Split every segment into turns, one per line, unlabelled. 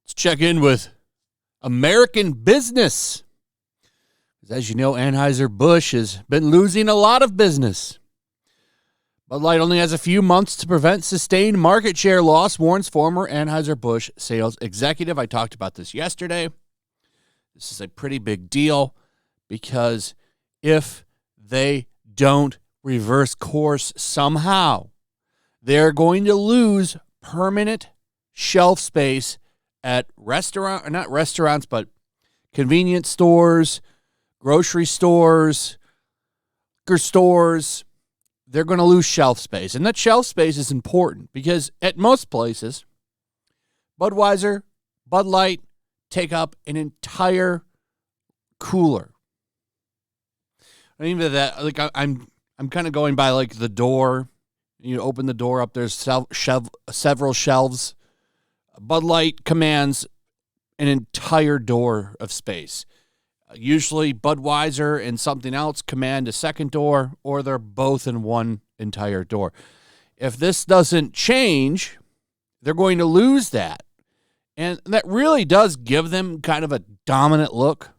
Let's check in with American business. As you know, Anheuser-Busch has been losing a lot of business. Bud Light only has a few months to prevent sustained market share loss, warns former Anheuser-Busch sales executive. I talked about this yesterday. This is a pretty big deal because if they don't reverse course somehow, they're going to lose permanent shelf space at not restaurants, but convenience stores, grocery stores, liquor stores. They're going to lose shelf space. And that shelf space is important because at most places, Budweiser, Bud Light take up an entire cooler. Even that, like I'm kind of going by like the door. You open the door up, there's several shelves. Bud Light commands an entire door of space. Usually Budweiser and something else command a second door, or they're both in one entire door. If this doesn't change, they're going to lose that. And that really does give them kind of a dominant look,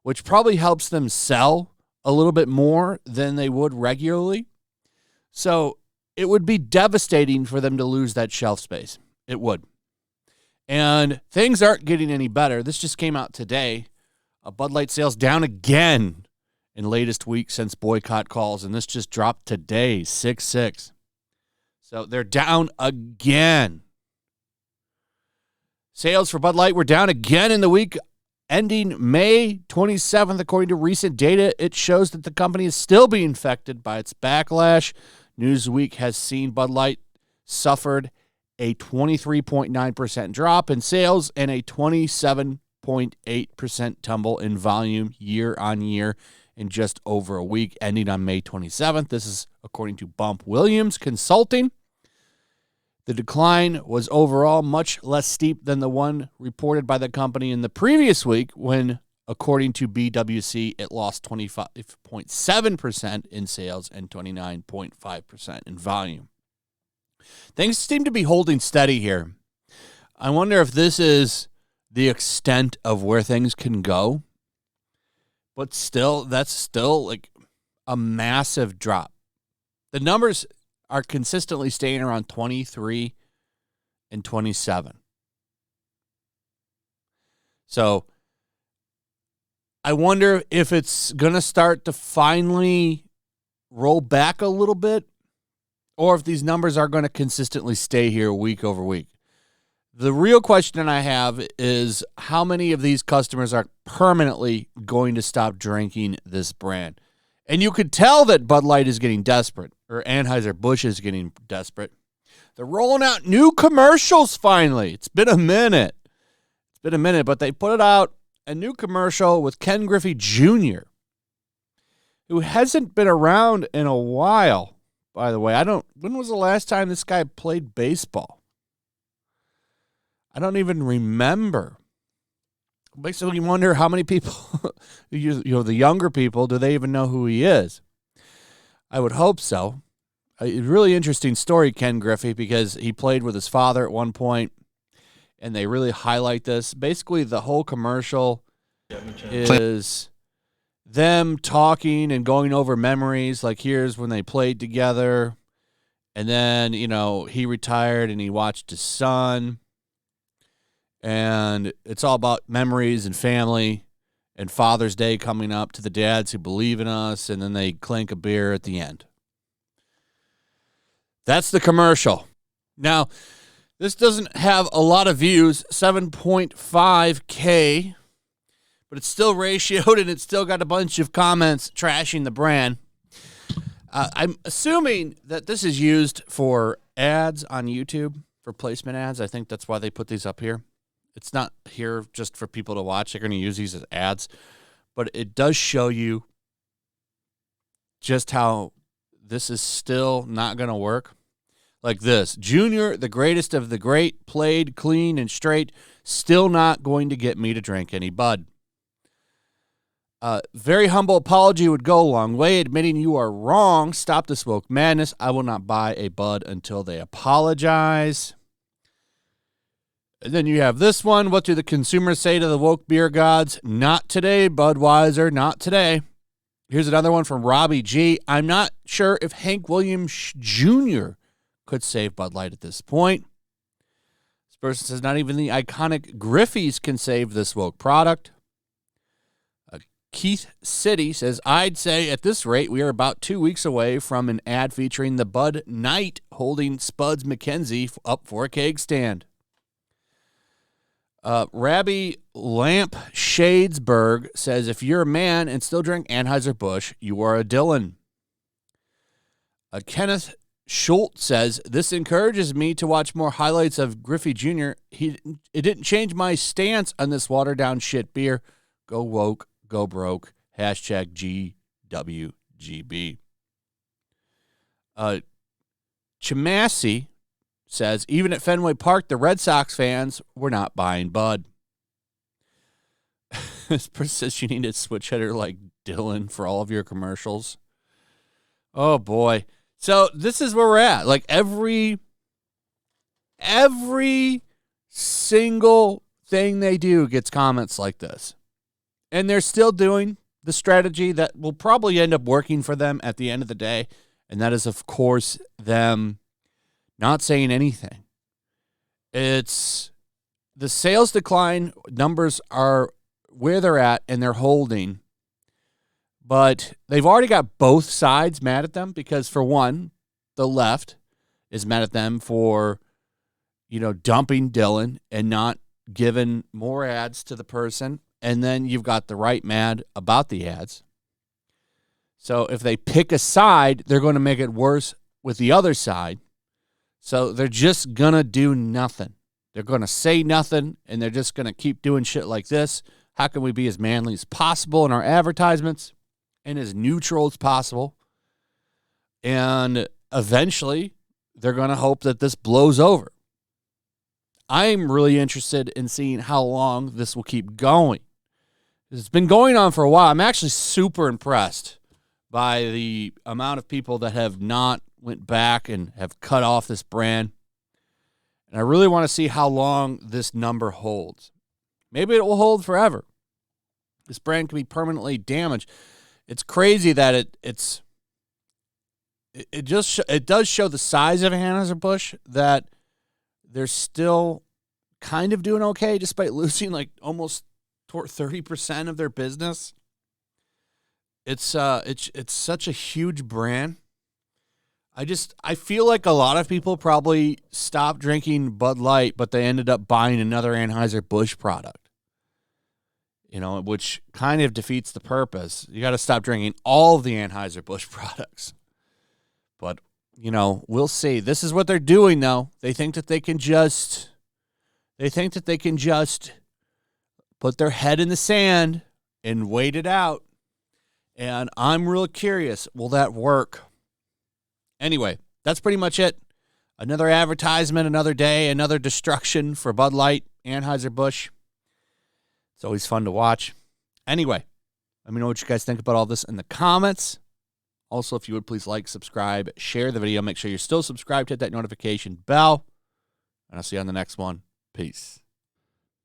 which probably helps them sell a little bit more than they would regularly. So it would be devastating for them to lose that shelf space. It would. And things aren't getting any better. This just came out today. Bud Light sales down again in latest week since boycott calls, and this just dropped today, 6.6. So they're down again. Sales for Bud Light were down again in the week ending May 27th. According to recent data, it shows that the company is still being affected by its backlash. Newsweek has seen Bud Light suffered a 23.9% drop in sales and a 27.8% tumble in volume year on year in just over a week, ending on May 27th. This is according to Bump Williams Consulting. The decline was overall much less steep than the one reported by the company in the previous week when, according to BWC, it lost 25.7% in sales and 29.5% in volume. Things seem to be holding steady here. I wonder if this is the extent of where things can go. But still, that's still like a massive drop. The numbers are consistently staying around 23 and 27. So I wonder if it's going to start to finally roll back a little bit, or if these numbers are going to consistently stay here week over week. The real question I have is how many of these customers are permanently going to stop drinking this brand? And you could tell that Bud Light is getting desperate, or Anheuser-Busch is getting desperate. They're rolling out new commercials finally. It's been a minute. But they put out a new commercial with Ken Griffey Jr., who hasn't been around in a while. By the way, when was the last time this guy played baseball? I don't even remember. Makes me wonder how many people, the younger people, do they even know who he is? I would hope so. A really interesting story, Ken Griffey, because he played with his father at one point, and they really highlight this. Basically, the whole commercial is them talking and going over memories, like here's when they played together, and then, he retired and he watched his son, and it's all about memories and family and Father's Day coming up to the dads who believe in us, and then they clink a beer at the end. That's the commercial. Now, this doesn't have a lot of views, 7.5K, but it's still ratioed, and it's still got a bunch of comments trashing the brand. I'm assuming that this is used for ads on YouTube, for placement ads. I think that's why they put these up here. It's not here just for people to watch. They're going to use these as ads. But it does show you just how this is still not going to work. Like this. Junior, the greatest of the great, played clean and straight, still not going to get me to drink any Bud. Very humble apology would go a long way. Admitting you are wrong. Stop this woke madness. I will not buy a Bud until they apologize. And then you have this one. What do the consumers say to the woke beer gods? Not today, Budweiser. Not today. Here's another one from Robbie G. I'm not sure if Hank Williams Jr. could save Bud Light at this point. This person says not even the iconic Griffies can save this woke product. Keith City says, I'd say at this rate, we are about 2 weeks away from an ad featuring the Bud Knight holding Spuds McKenzie up for a keg stand. Rabbi Lamp Shadesburg says, if you're a man and still drink Anheuser-Busch, you are a Dylan. Kenneth Schultz says, this encourages me to watch more highlights of Griffey Jr. It didn't change my stance on this watered-down shit beer. Go woke. Go broke. Hashtag GWGB. Chimassi says, even at Fenway Park, the Red Sox fans were not buying Bud. This person says you need a switch hitter like Dylan for all of your commercials. Oh, boy. So this is where we're at. Like every single thing they do gets comments like this. And they're still doing the strategy that will probably end up working for them at the end of the day. And that is, of course, them not saying anything. It's the sales decline numbers are where they're at and they're holding. But they've already got both sides mad at them because, for one, the left is mad at them for, dumping Dylan and not giving more ads to the person. And then you've got the right mad about the ads. So if they pick a side, they're going to make it worse with the other side. So they're just going to do nothing. They're going to say nothing, and they're just going to keep doing shit like this. How can we be as manly as possible in our advertisements and as neutral as possible? And eventually, they're going to hope that this blows over. I'm really interested in seeing how long this will keep going. It's been going on for a while. I'm actually super impressed by the amount of people that have not went back and have cut off this brand. And I really want to see how long this number holds. Maybe it will hold forever. This brand can be permanently damaged. It's crazy that it does show the size of Anheuser-Busch, that they're still kind of doing okay despite losing like almost 30% of their business. It's such a huge brand. I feel like a lot of people probably stopped drinking Bud Light, but they ended up buying another Anheuser-Busch product. Which kind of defeats the purpose. You got to stop drinking all of the Anheuser-Busch products. But, we'll see. This is what they're doing, though. They think that they can just put their head in the sand and wait it out. And I'm real curious, will that work? Anyway, that's pretty much it. Another advertisement, another day, another destruction for Bud Light, Anheuser-Busch. It's always fun to watch. Anyway, let me know what you guys think about all this in the comments. Also, if you would please like, subscribe, share the video. Make sure you're still subscribed, hit that notification bell. And I'll see you on the next one. Peace.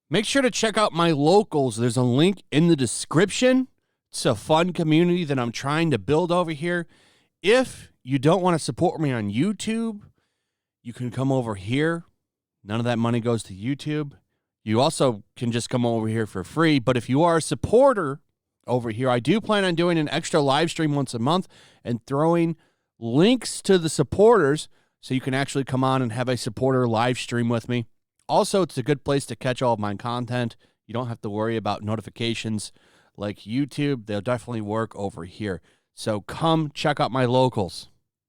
Make sure to check out my locals. There's a link in the description. It's a fun community that I'm trying to build over here. If you don't want to support me on YouTube, you can come over here. None of that money goes to YouTube. You also can just come over here for free. But if you are a supporter over here, I do plan on doing an extra live stream once a month and throwing links to the supporters so you can actually come on and have a supporter live stream with me. Also, it's a good place to catch all of my content. You don't have to worry about notifications like YouTube. They'll definitely work over here. So come check out my locals.